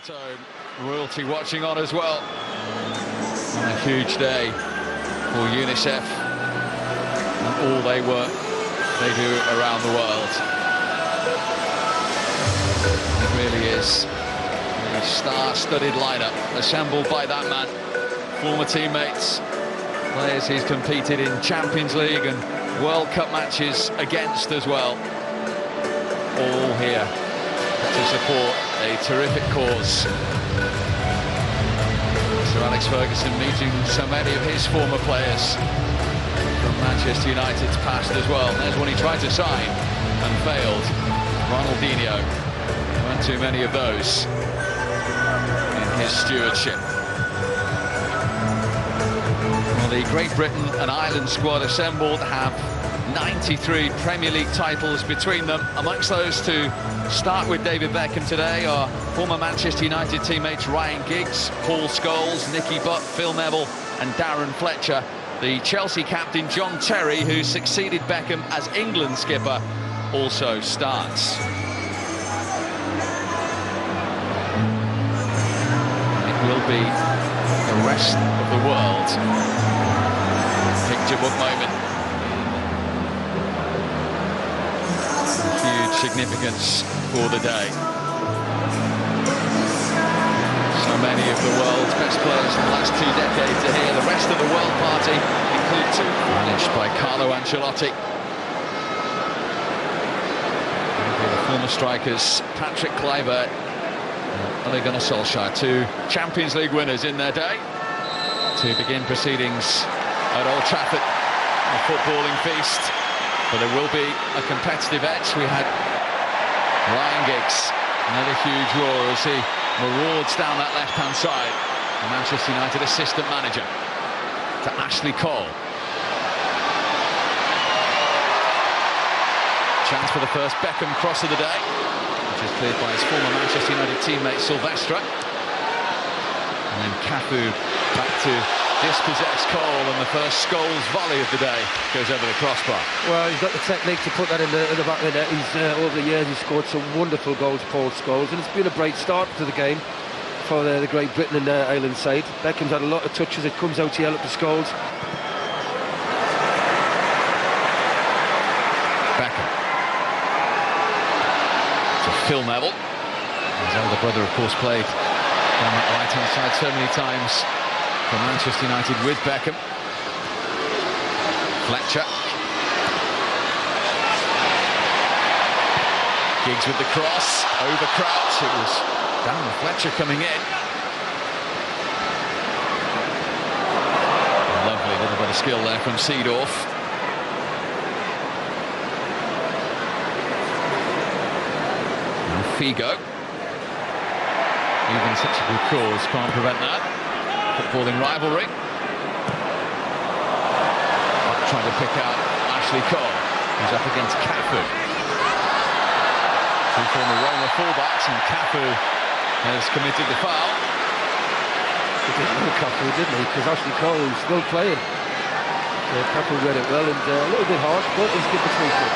at home. Royalty watching on as well. On a huge day for UNICEF and all they do around the world. It really is a star-studded lineup assembled by that man. Former teammates, players he's competed in Champions League and World Cup matches against as well. All here to support a terrific cause. Sir Alex Ferguson meeting so many of his former players from Manchester United's past as well. There's one he tried to sign and failed. Ronaldinho. Weren't too many of those in his stewardship. Well, the Great Britain and Ireland squad assembled have 93 Premier League titles between them. Amongst those to start with David Beckham today are former Manchester United teammates Ryan Giggs, Paul Scholes, Nicky Butt, Phil Neville and Darren Fletcher. The Chelsea captain John Terry, who succeeded Beckham as England skipper, also starts. It will be the rest of the world picture book moment. Huge significance for the day. So many of the world's best players in the last 2 decades are here. The rest of the world party include 2 managed by Carlo Ancelotti. The former strikers Patrick Kluivert and Ole Gunnar Solskjaer, 2 Champions League winners in their day, to begin proceedings at Old Trafford, a footballing feast. But there will be a competitive edge. We had Ryan Giggs, another huge roar as he marauds down that left-hand side. The Manchester United assistant manager to Ashley Cole. Chance for the first Beckham cross of the day, which is cleared by his former Manchester United teammate Silvestre. And then Cafu back to dispossess Cole, and the first Scholes volley of the day goes over the crossbar. Well, he's got the technique to put that in the back of the net. He's over the years he's scored some wonderful goals, Paul Scholes, and it's been a great start to the game for the Great Britain and Ireland side. Beckham's had a lot of touches. It comes out here up to Scholes. Beckham to Phil Neville. His elder brother, of course, played down that right-hand side so many times for Manchester United with Beckham. Fletcher. Giggs with the cross, over Crouch. It was Darren Fletcher coming in. A lovely little bit of skill there from Seedorf. And Figo. Even such a good cause can't prevent that. Footballing rivalry. Trying to pick out Ashley Cole, who's up against Cafu. 2 former Roma fullbacks, and Cafu has committed the foul. He didn't know Cafu, didn't he? Because Ashley Cole is still playing. Cafu read it well, and a little bit harsh, but he's good between them.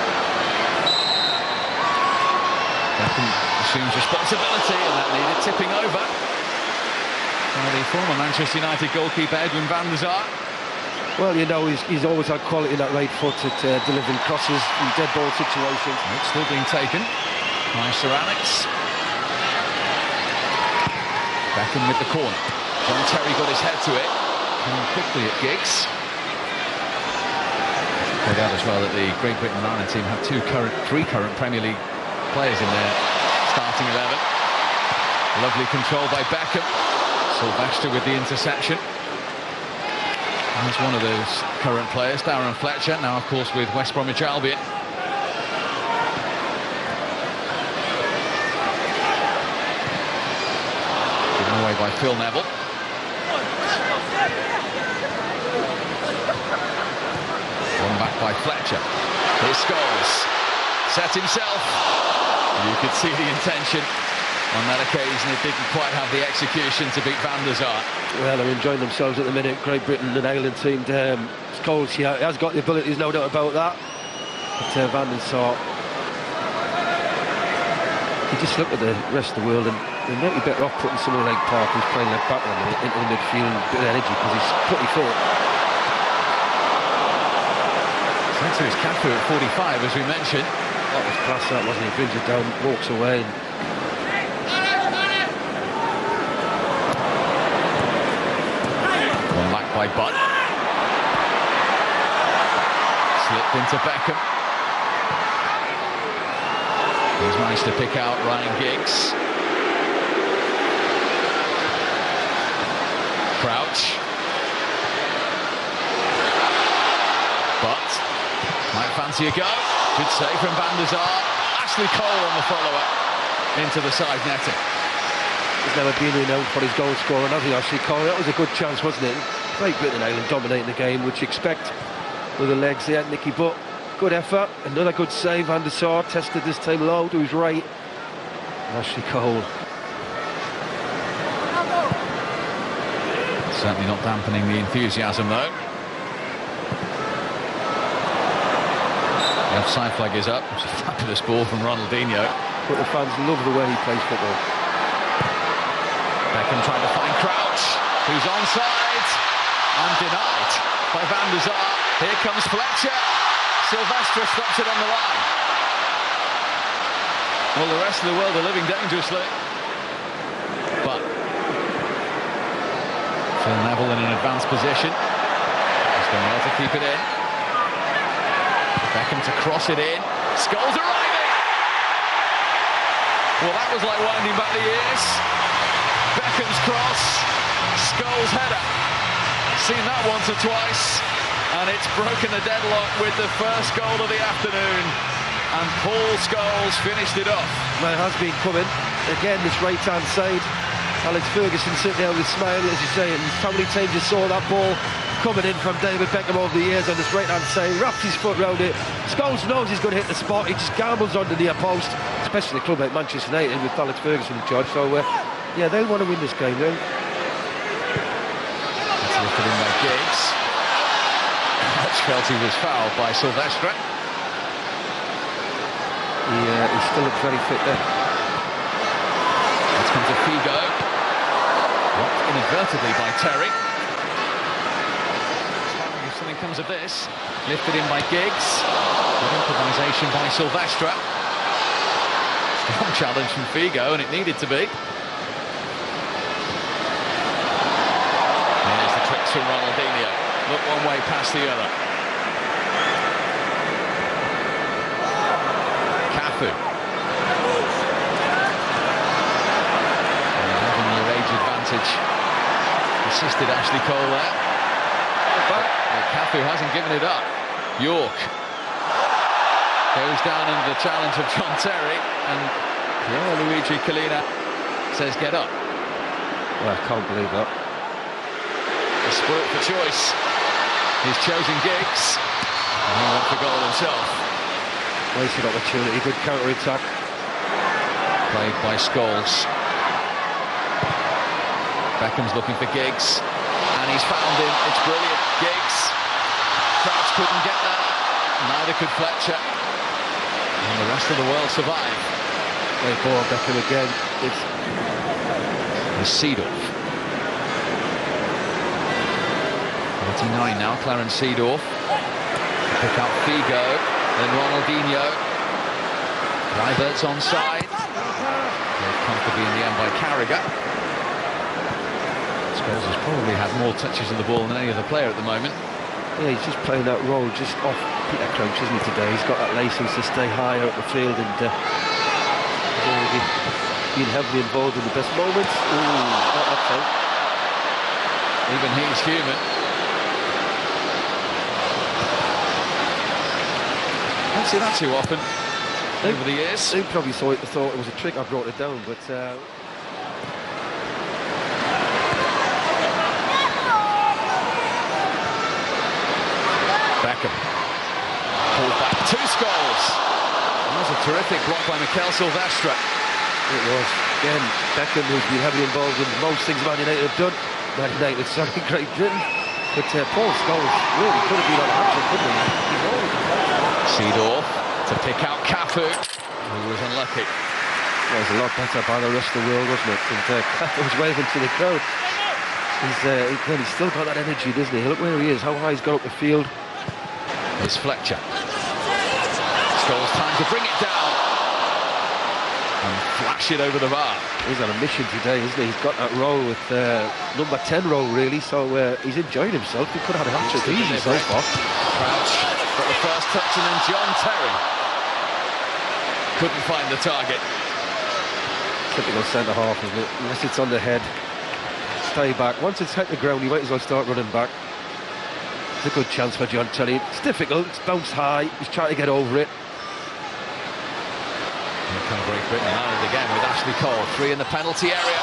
Beckham assumes responsibility, and that needed tipping over. The former Manchester United goalkeeper Edwin van der Sar. Well, you know, he's always had quality in that right foot at delivering crosses in dead ball situations. It's still being taken by Sir Alex. Beckham with the corner. John Terry got his head to it. Coming quickly at Giggs. Point out as well that the Great Britain and Ireland team have 3 current Premier League players in their starting 11. Lovely control by Beckham. Silvestre with the interception. He's one of those current players, Darren Fletcher, now of course with West Bromwich Albion. Given away by Phil Neville. One back by Fletcher. Here's Scholes. Set himself. You could see the intention. On that occasion, it didn't quite have the execution to beat van der Sar. Well, they're enjoying themselves at the minute. Great Britain and Ireland team. Scholes, he has got the abilities, no doubt about that. But van der Sar, you just look at the rest of the world and They might be better off putting someone like Park, who's playing left back at the minute, into the midfield and a bit of energy, because he's pretty fit. Centre is Cafu at 45, as we mentioned. That was class, that, wasn't he? Brings it down, walks away. One back by Butt. Slipped into Beckham. He's managed to pick out Ryan Giggs. Crouch. But might fancy a go. Good save from Van der Sar. Ashley Cole on the follow-up into the side netting. He's never been renowned for his goal scoring, has he, Ashley Cole? That was a good chance, wasn't it? Great Britain Ireland dominating the game, which you expect with the legs there, Nicky. But good effort, another good save. Van der Sar tested this time low to his right. Ashley Cole. Certainly not dampening the enthusiasm, though. The offside flag is up. It's a fabulous ball from Ronaldinho. But the fans love the way he plays football. Beckham trying to find Crouch, who's onside and denied by Van der Sar. Here comes Fletcher. Silvestre stops it on the line. Well, the rest of the world are living dangerously. But Phil Neville in an advanced position. He's going well to keep it in. Beckham to cross it in. Scholes arriving! Well, that was like winding back the years. Beckham's cross. Scholes' header. Seen that once or twice. And it's broken the deadlock with the first goal of the afternoon. And Paul Scholes finished it off. Well, it has been coming. Again, this right-hand side. Alex Ferguson sitting there with a smile, as you say, and how many times you saw that ball coming in from David Beckham over the years on this right-hand side, wraps his foot round it. Scholes knows he's going to hit the spot, he just gambles on the near post, especially a club like Manchester United with Alex Ferguson in charge. So, yeah, they'll want to win this game, though. That's lifted in by Giggs. Hutch felt he was fouled by Silvestre. He still looks very fit there. Let's come to Figo. Blocked inadvertently by Terry. If something comes of this. Lifted in by Giggs. Good improvisation by Silvestre. Strong challenge from Figo, and it needed to be. There's the tricks from Ronaldinho. Look one way past the other. Cafu. 11-year age advantage. Assisted Ashley Cole there. But Cafu hasn't given it up. York goes down under the challenge of John Terry, and Luigi Collina says get up. Well, I can't believe that. The sport for choice. He's chosen Giggs, and he went for goal himself. Wasted opportunity, good counter-attack. Played by Scholes. Beckham's looking for Giggs, and he's found him. It's brilliant. Giggs. Crouch couldn't get that. Neither could Fletcher. And the rest of the world survived. Great ball, Beckham again. It's Seedorf. 49 now, Clarence Seedorf. Pick up Figo, then Ronaldinho. Rivert's onside. Played comfortably in the end by Carragher. Scholes has probably had more touches of the ball than any other player at the moment. Yeah, he's just playing that role just off Peter Crouch, isn't he, today? He's got that license to stay higher up the field, and he's already been heavily involved in the best moments. Ooh, not that time. Even he's human. Don't see that too often over the years. They probably thought it was a trick. I brought it down, but Beckham pulled back, 2 Scholes. That was a terrific block by Mikel Silvestre. It was. Again, Beckham, who's been heavily involved in most things Man United have done. Man United, sorry, Great Britain. But Paul Scholes really could have been on a hat-trick, couldn't he? He's always Seedorf to pick out Cafu, who was unlucky. That was a lot better by the rest of the world, wasn't it? And Kaká was waving to the crowd. He's still got that energy, doesn't he? Look where he is, how high he's got up the field. Here's Fletcher. Scholes time to bring it down and flash it over the bar. He's on a mission today, isn't he? He's got that role with number 10 role, really, so he's enjoying himself. He could have had a hat-trick easy so far. Crouch got the first touch, and then John Terry couldn't find the target. Typical centre-half, isn't it? Unless it's on the head, stay back. Once it's hit the ground, you might as well start running back. It's a good chance for John Terry. It's difficult, it's bounced high, he's trying to get over it. Here come Great Britain, Ireland again with Ashley Cole. 3 in the penalty area.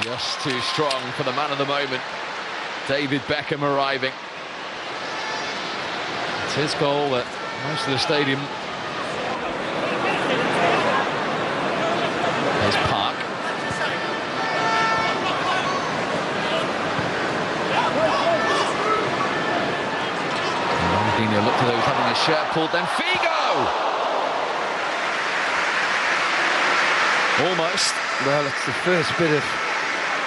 Just too strong for the man of the moment, David Beckham, arriving. It's his goal that most of the stadium. There's Park. Ronaldinho looked at those having his shirt pulled, then Figo! Almost. Well, it's the first bit of,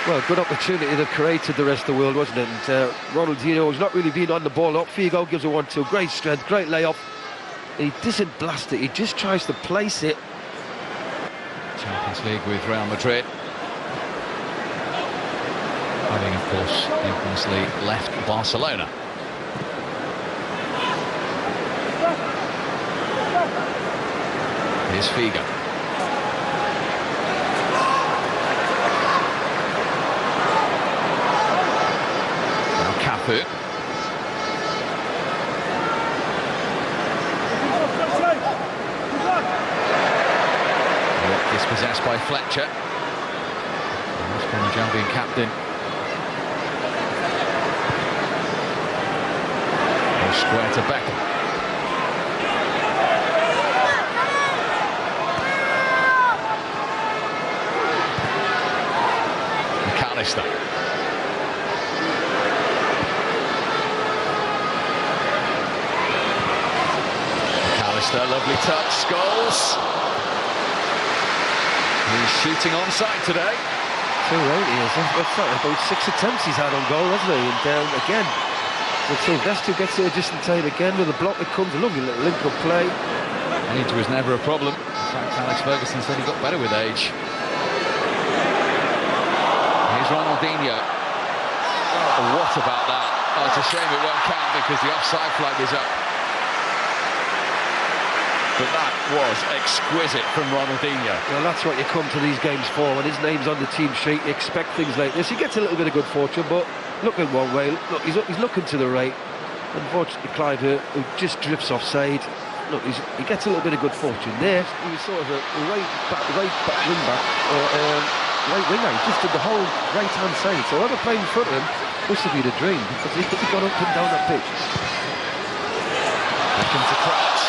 well, good opportunity that created the rest of the world, wasn't it? And Ronaldinho has not really been on the ball up. Figo gives a 1-2, great strength, great layoff. He doesn't blast it, he just tries to place it. Champions League with Real Madrid. Having, of course, infamously left Barcelona. Here's Figo. Now Cafu. Dispossessed by Fletcher. Jumping captain. Square to Beckham. McAllister. McAllister, lovely touch. Scholes. He's shooting onside today. 280 is. That's like about 6 attempts he's had on goal, hasn't he? And again, Sylvester gets it a distant time again with a block that comes. A lovely little link-up play. Age was never a problem. In fact, Alex Ferguson said he got better with age. Here's Ronaldinho. Oh, what about that? Oh, it's a shame it won't count because the offside flag is up. But that was exquisite from Ronaldinho. Well, that's what you come to these games for. When his name's on the team sheet, you expect things like this. He gets a little bit of good fortune, but looking one way, look, he's looking to the right. Unfortunately, Clive here, who just drifts offside. Look, he gets a little bit of good fortune there. He was sort of a right wing back, or right winger. He just did the whole right-hand side. So whoever playing in front of him must have been a dream, because he got up and down that pitch. Beckham to Crouch.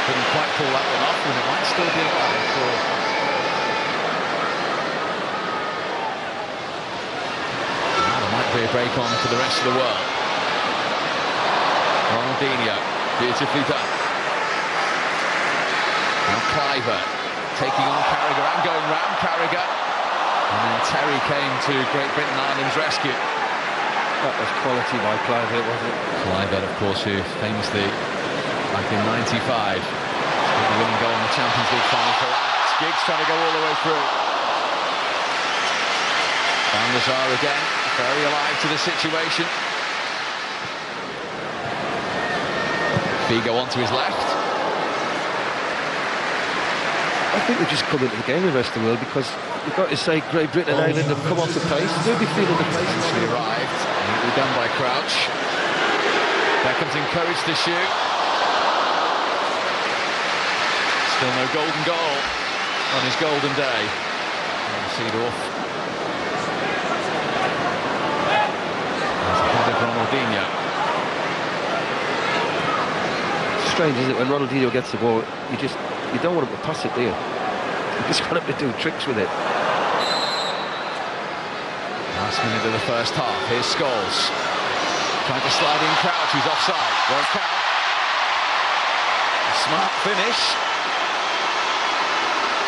Couldn't quite pull that one off, and it might still be alive for... Now there might be a break on for the rest of the world. Ronaldinho, beautifully done. Now Cliver taking on Carragher and going round Carragher. And then Terry came to Great Britain Ireland's rescue. That was quality by Cliver, wasn't it? Cliver, of course, who famously, back in '95, with the winning goal in the Champions League final for Ajax. Giggs trying to go all the way through. Van der Sar again, very alive to the situation. Figo onto his left. I think they've just come into the game, the rest of the world, because you've got to say Great Britain and Ireland have come off the pace. They'll be feeling the pace. He arrived, neatly done by Crouch. Beckham's encouraged to shoot. Still no golden goal on his golden day. Seedorf. There's a head of Ronaldinho. Strange, isn't it, when Ronaldinho gets the ball, you don't want him to pass it, do you? You just want him to do tricks with it. Last minute of the first half. Here's Scholes. Trying to slide in Crouch, who's offside. Won't count. Smart finish.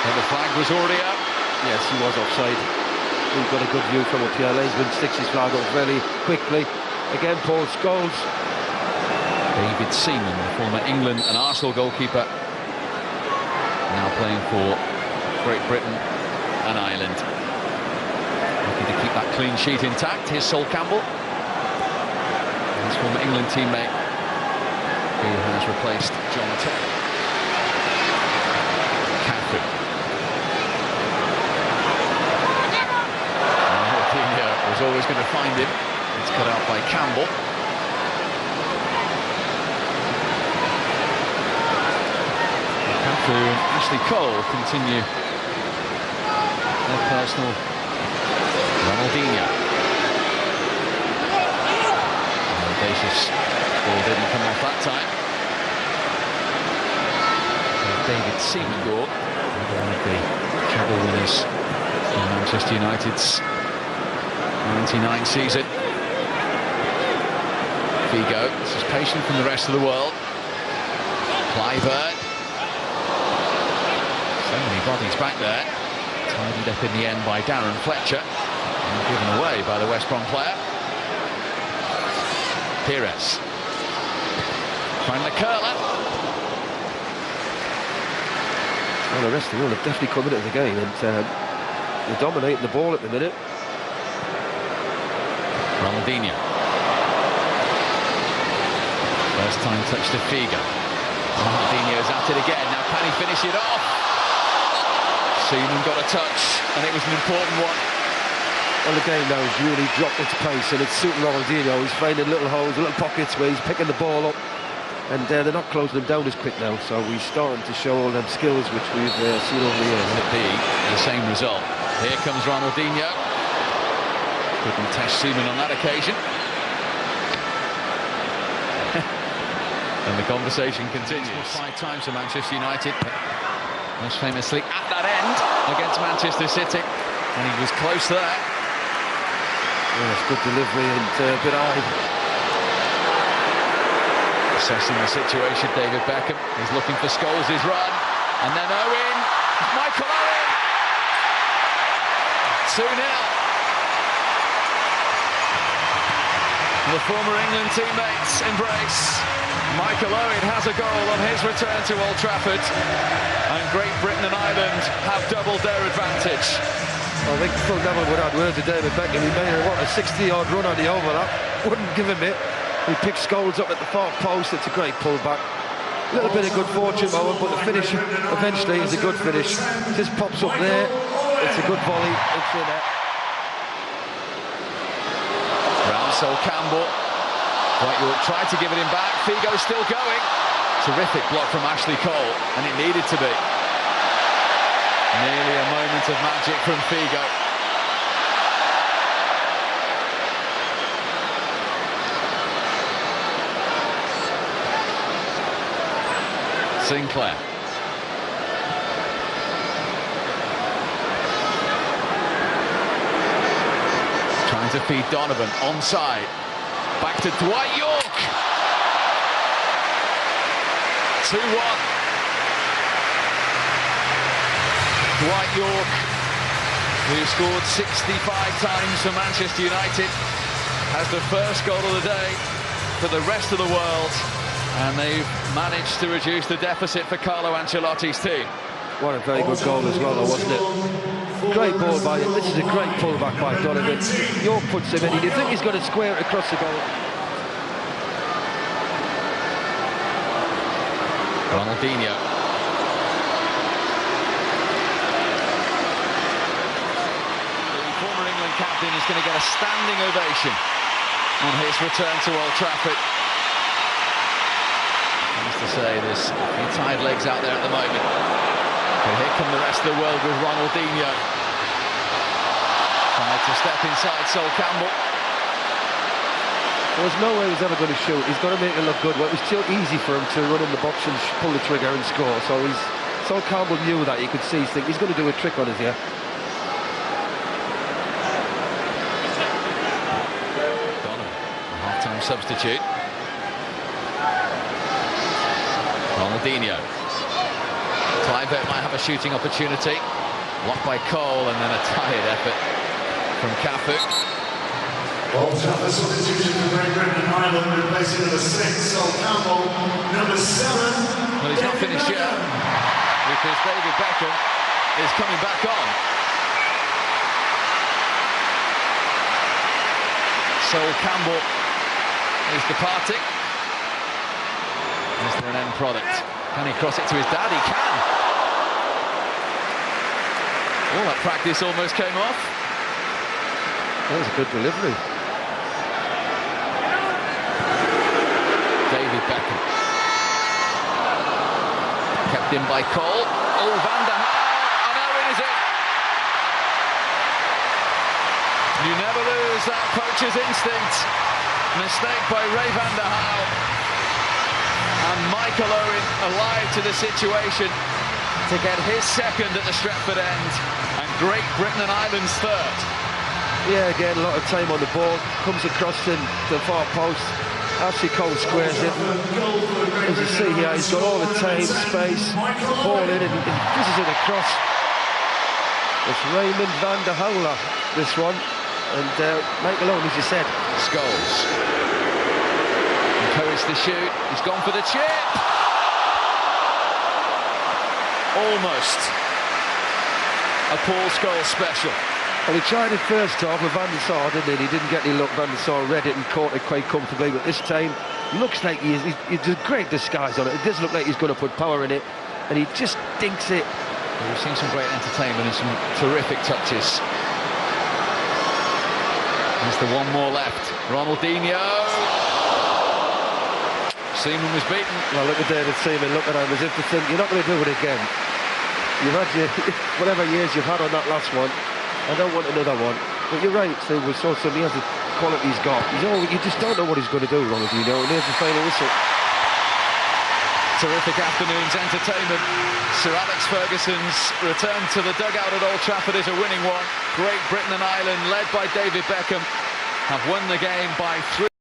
And the flag was already up. Yes, he was offside. We've got a good view from up here. Lanesman sticks his flag up very quickly. Again, Paul Scholes. David Seaman, the former England and Arsenal goalkeeper, now playing for Great Britain and Ireland. Looking to keep that clean sheet intact. Here's Sol Campbell, his former England teammate, who has replaced John Terry. Caffrey. Ronaldinho was always going to find him. It's cut out by Campbell. Caffrey and Ashley Cole continue their personal. Ronaldinho. Audacious ball didn't come off that time. David Seaman, one of the treble winners in Manchester United's 99 season. Figo, this is patient from the rest of the world. Clyburn. So many bodies back there. Tidied up in the end by Darren Fletcher. And given away by the West Brom player. Pires. Find the curler. Well, the rest of the world have definitely come into the game, and they're dominating the ball at the minute. Ronaldinho. First time touch to Figo. Ronaldinho's at it again. Now can he finish it off? Seaman got a touch, and it was an important one. Well, the game now has really dropped its pace, and it's suiting Ronaldinho. He's finding little holes, little pockets where he's picking the ball up, and they're not closing him down as quick now. So he's starting to show all them skills which we've seen over the years. Will it be the same result? Here comes Ronaldinho. Couldn't test Seaman on that occasion. And the conversation continues. 5 times for Manchester United, most famously at that end against Manchester City, and he was close there. Yes, good delivery and a bit high. Assessing the situation, David Beckham. He's looking for Scholes' run, and then Owen, Michael Owen, 2-0. The former England teammates embrace. Michael Owen has a goal on his return to Old Trafford, and Great Britain and Ireland have doubled their advantage. I think Phil Neville would add word to David Beckham. He made a 60-yard run on the overlap, wouldn't give him it. He picked Scholes up at the far post. It's a great pullback. A little bit of good fortune, Owen, but the finish eventually is a good finish. Just pops up there. It's a good volley. It's in there. Round Sol Campbell. White York tried to give it him back. Figo's still going. Terrific block from Ashley Cole, and it needed to be. Nearly a moment of magic from Figo. Sinclair. Trying to feed Donovan, onside. Back to Dwight York. 2-1. Dwight York, who scored 65 times for Manchester United, has the first goal of the day for the rest of the world, and they've managed to reduce the deficit for Carlo Ancelotti's team. What a very good goal as well, though, wasn't it? Great ball by him. This is a great pullback by Donovan. York puts him in. You think he's going to square it across the goal. Ronaldinho. The former England captain is going to get a standing ovation on his return to Old Trafford. Nice to say, there's a few tired legs out there at the moment. But here come the rest of the world with Ronaldinho. Tried to step inside Sol Campbell. There was no way he was ever going to shoot. He's got to make it look good. Well, it was too easy for him to run in the box and pull the trigger and score. So Sol Campbell knew that. You could see he's going to do a trick on us here. Donovan, half-time substitute. Ronaldinho. Kluivert might have a shooting opportunity. Blocked by Cole, and then a tired effort from Cafu. Old Trafford substitution for Great Britain and Ireland, replacing number 6, Sol Campbell, number 7. Well, he's not finished yet, because David Beckham is coming back on. Sol Campbell is departing. Is there an end product? Can he cross it to his dad? He can. Oh, that practice almost came off. That was a good delivery. David Beckham. Kept in by Cole. Oh, Van der Haar. And Owen is in. You never lose that poacher's instinct. Mistake by Ray Van der Haar. And Michael Owen alive to the situation to get his second at the Stretford end. And Great Britain and Ireland's third. Yeah, again, a lot of time on the ball. Comes across the far post. Ashley Cole squares it. As you see here, he's got all the time, space, ball in, and he pushes it across. It's Raymond van der Haar, this one. And Michael Owen, as you said. Scholes. Encouraged to shoot. He's gone for the chip. Almost a Paul Scholes special. Well, he tried it first off with Van der Sar, didn't he? He didn't get any luck. Van der Sar read it and caught it quite comfortably, but this time looks like he does a great disguise on it. It does look like he's going to put power in it, and he just dinks it. Well, we've seen some great entertainment and some terrific touches. There's the one more left. Ronaldinho. Seaman was beaten. Well, look at David Seaman, look at him as if to think, you're not going to do it again. You've had whatever years you've had on that last one. I don't want another one. But you're right, Steve, we saw something, he has the quality he's got. You just don't know what he's going to do, Ronaldinho, and here's the final whistle. Terrific afternoon's entertainment. Sir Alex Ferguson's return to the dugout at Old Trafford is a winning one. Great Britain and Ireland, led by David Beckham, have won the game by 3.